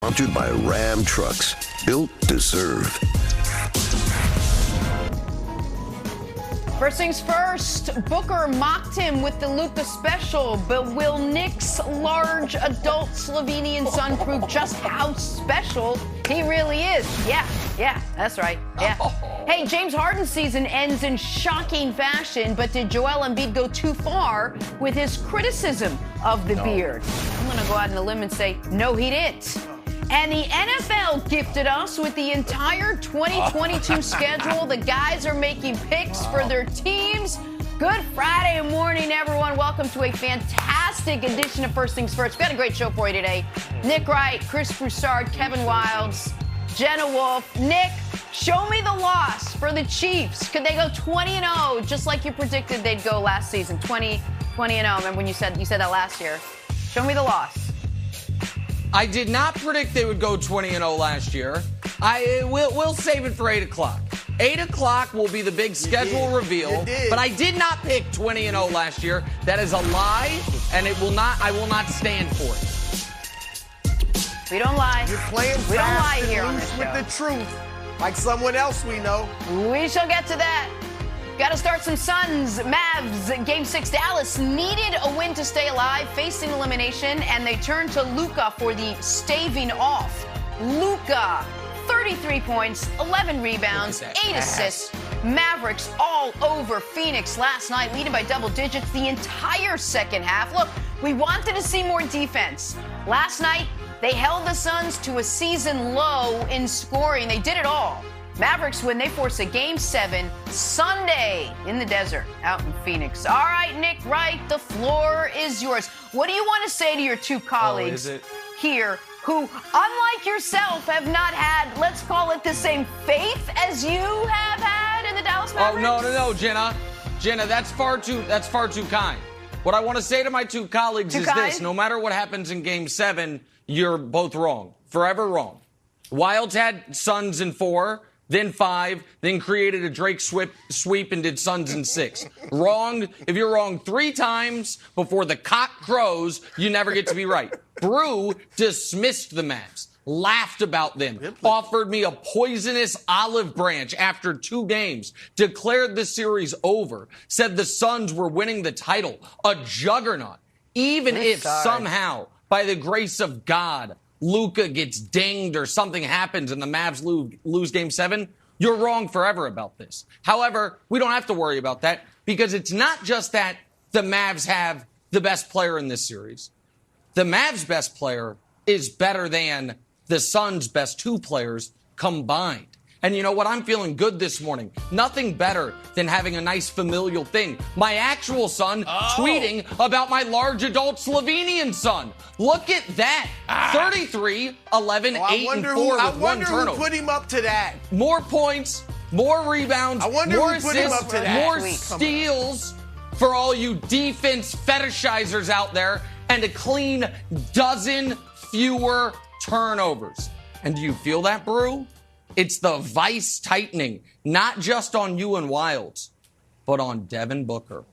Sponsored by Ram Trucks, built to serve. First things first, Booker mocked him with the Luka special, but will Nick's large adult Slovenian son prove just how special he really is? Yeah, that's right. Yeah. Hey, James Harden's season ends in shocking fashion, but did Joel Embiid go too far with his criticism of the beard? I'm going to go out on a limb and say, no, he didn't. And the NFL gifted us with the entire 2022 schedule. The guys are making picks for their teams. Good Friday morning, everyone. Welcome to a fantastic edition of First Things First. We've got a great show for you today. Nick Wright, Chris Broussard, Kevin Wildes, Jenna Wolf. Nick, show me the loss for the Chiefs. Could they go 20-0 just like you predicted they'd go last season? 20-0. Remember when you said that last year? Show me the loss. I did not predict they would go 20-0 last year. We'll save it for 8 o'clock. 8 o'clock will be the big schedule reveal. But I did not pick 20-0 last year. That is a lie, and I will not stand for it. We don't lie. You're playing we don't lie fast here and on loose this with show. the truth, like someone else we know. We shall get to that. Got to start some Suns. Mavs, Game 6, Dallas needed a win to stay alive, facing elimination, and they turned to Luka for the staving off. Luka, 33 points, 11 rebounds, 8 assists. Mavericks all over Phoenix last night, leading by double digits the entire second half. Look, we wanted to see more defense. Last night, they held the Suns to a season low in scoring. They did it all. Mavericks win. They force a Game 7 Sunday in the desert out in Phoenix. All right, Nick Wright, the floor is yours. What do you want to say to your two colleagues here who, unlike yourself, have not had, let's call it the same faith as you have had in the Dallas Mavericks? Oh, no, Jenna. Jenna, that's far too kind. What I want to say to my two colleagues is this. No matter what happens in Game 7, you're both wrong. Forever wrong. Wildes had Suns in 4. Then 5, then created a Drake sweep and did Suns in 6. Wrong. If you're wrong 3 times before the cock crows, you never get to be right. Brew dismissed the Mavs, laughed about them, offered me a poisonous olive branch after 2 games, declared the series over, said the Suns were winning the title, a juggernaut, even if somehow, by the grace of God, Luka gets dinged or something happens and the Mavs lose Game 7, you're wrong forever about this. However, we don't have to worry about that because it's not just that the Mavs have the best player in this series. The Mavs' best player is better than the Suns' best 2 players combined. And you know what? I'm feeling good this morning. Nothing better than having a nice familial thing. My actual son tweeting about my large adult Slovenian son. Look at that. 33, 11, 8, and 4 with 1 turnover. I wonder who put him up to that. More points, more rebounds, more assists, more steals for all you defense fetishizers out there, and a clean dozen fewer turnovers. And do you feel that, Brew? It's the vice tightening, not just on you and Wildes, but on Devin Booker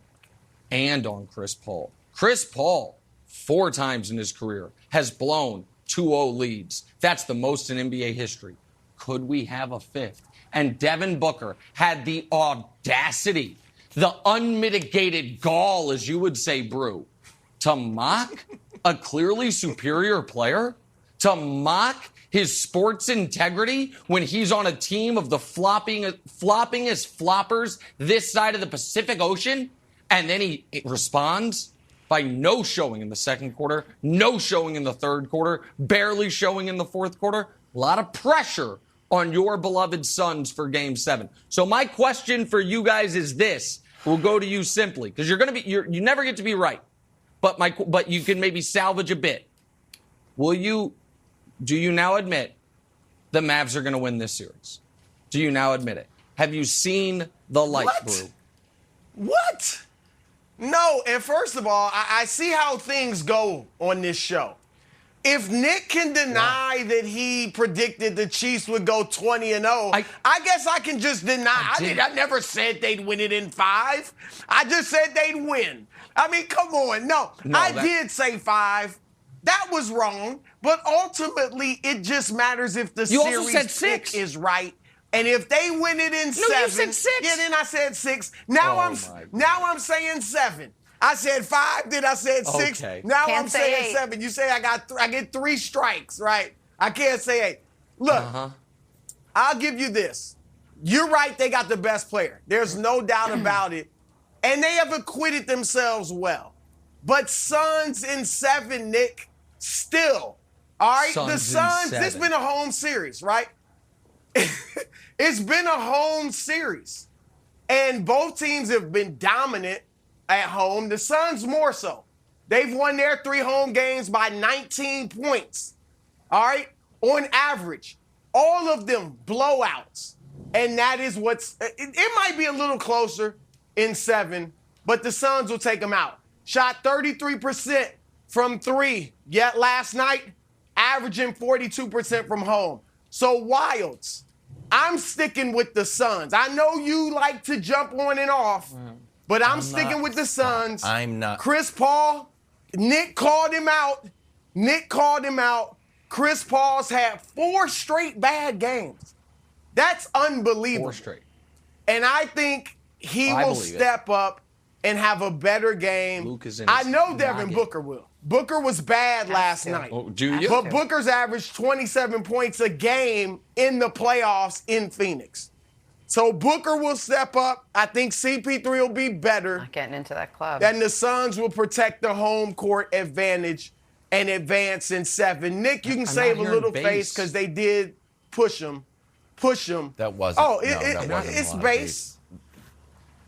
and on Chris Paul. Chris Paul, 4 times in his career, has blown 2-0 leads. That's the most in NBA history. Could we have a 5th? And Devin Booker had the audacity, the unmitigated gall, as you would say, Brew, to mock a clearly superior player, to mock his sports integrity when he's on a team of the floppingest floppers this side of the Pacific Ocean, and then he responds by no showing in the second quarter, no showing in the third quarter, barely showing in the fourth quarter. A lot of pressure on your beloved Suns for Game 7. So my question for you guys is this. We'll go to you simply, because you never get to be right, but you can maybe salvage a bit. Do you now admit the Mavs are going to win this series? Do you now admit it? Have you seen the light, Brew? What? No, and first of all, I see how things go on this show. If Nick can deny that he predicted the Chiefs would go 20-0, I guess I can just deny. I never said they'd win it in 5. I just said they'd win. I mean, come on. No, I did say 5. that was wrong. But ultimately, it just matters if the You also series said 6. pick is right. And if they win it in 7, you said 6. Yeah, then I said 6. Now I'm saying 7. I said 5, then I said 6. Okay. Now Can't I'm say saying 8. 7. You say I get 3 strikes, right? I can't say 8. Look, I'll give you this. You're right, they got the best player. There's no doubt about it. And they have acquitted themselves well. But Suns in 7, Nick, still. All right? The Suns, this has been a home series, right? It's been a home series. And both teams have been dominant at home. The Suns more so. They've won their 3 home games by 19 points. All right? On average. All of them blowouts. And that is it might be a little closer in 7, but the Suns will take them out. Shot 33% from 3 yet last night, averaging 42% from home. So Wilds, I'm sticking with the Suns. I know you like to jump on and off, but I'm sticking with the Suns. I'm not. Chris Paul, Nick called him out. Chris Paul's had 4 straight bad games. That's unbelievable. 4 straight. And I think he will step up and have a better game. Luka's in I his know Devin noggin. Booker will. Booker was bad last night. Oh, do you? But Booker's averaged 27 points a game in the playoffs in Phoenix. So Booker will step up. I think CP3 will be better. Not getting into that club. And the Suns will protect the home court advantage and advance in 7. Nick, you can I'm save a not little hearing face base. because they did push him. That wasn't. Oh, that wasn't it's a lot of base.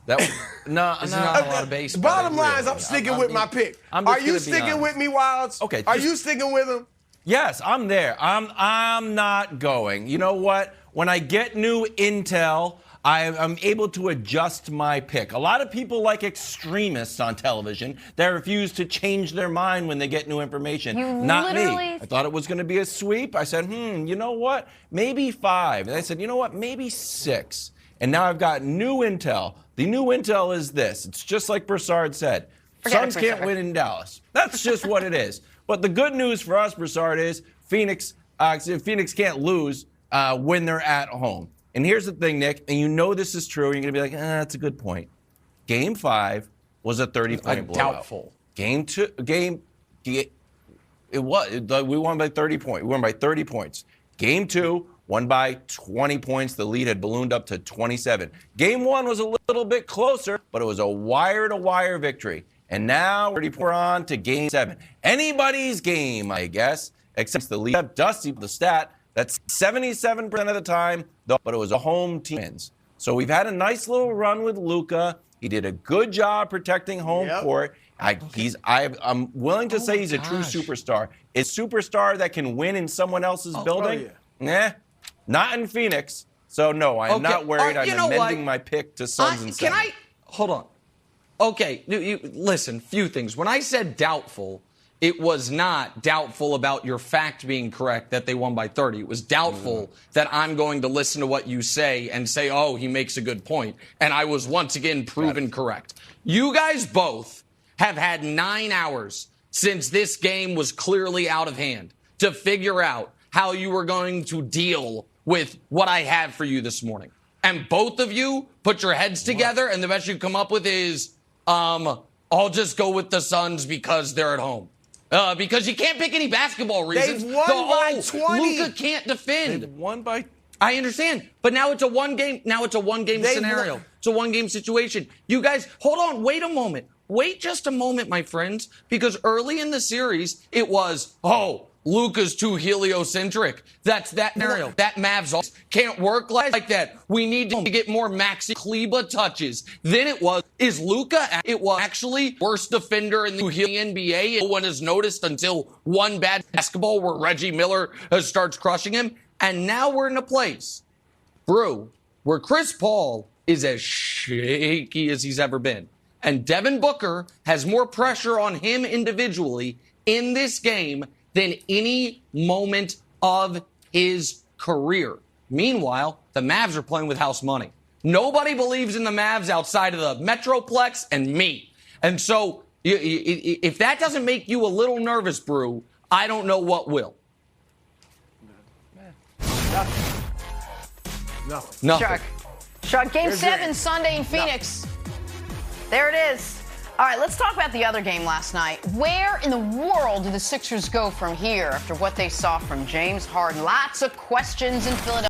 That no, It's no. not a lot of base. Bottom but line is I'm sticking with my pick. Are you sticking with me, Wilds? Okay, Are you sticking with him? Yes, I'm there. I'm not going. You know what? When I get new intel, I'm able to adjust my pick. A lot of people like extremists on television that refuse to change their mind when they get new information. Not me. I thought it was going to be a sweep. I said, you know what? Maybe 5. And I said, you know what? Maybe 6. And now I've got new intel. The new intel is this. It's just like Broussard said. Suns can't win in Dallas. That's just what it is. But the good news for us, Broussard, is Phoenix can't lose when they're at home. And here's the thing, Nick, and you know this is true. You're going to be like, that's a good point. Game 5 was a 30-point blowout. Doubtful. Game 2, it was. We won by 30 points. We won by 30 points. Game 2, won by 20 points. The lead had ballooned up to 27. Game 1 was a little bit closer, but it was a wire-to-wire victory. And now we're on to Game 7. Anybody's game, I guess, except the lead. Dusty, the stat, that's 77% of the time, but it was a home team wins. So we've had a nice little run with Luka. He did a good job protecting home court. I'm willing to say he's a true superstar. A superstar that can win in someone else's building? Nah, not in Phoenix. So no, I'm not worried. I'm amending my pick to Suns and 7. Hold on. Okay, listen, few things. When I said doubtful, it was not doubtful about your fact being correct that they won by 30. It was doubtful that I'm going to listen to what you say and say, oh, he makes a good point. And I was once again proven correct. You guys both have had 9 hours since this game was clearly out of hand to figure out how you were going to deal with what I had for you this morning. And both of you put your heads together, and the best you come up with is, I'll just go with the Suns because they're at home. Because you can't pick any basketball reasons. They've won by 20. Luka can't defend. They've won by. I understand, but now it's a one game. Now it's a one game scenario. It's a one game situation. You guys, hold on. Wait a moment. Wait just a moment, my friends, because early in the series it was, Luka's too heliocentric. That's that scenario. That Mavs can't work like that. We need to get more Maxi Kleber touches. Then it was, is Luka? It was actually worst defender in the NBA. No one has noticed until one bad basketball where Reggie Miller starts crushing him. And now we're in a place, Brew, where Chris Paul is as shaky as he's ever been. And Devin Booker has more pressure on him individually in this game than any moment of his career. Meanwhile, the Mavs are playing with house money. Nobody believes in the Mavs outside of the Metroplex and me. And so if that doesn't make you a little nervous, Brew, I don't know what will. Nothing. Shark, Game 7 Sunday in Phoenix. There it is. All right, let's talk about the other game last night. Where in the world do the Sixers go from here after what they saw from James Harden? Lots of questions in Philadelphia.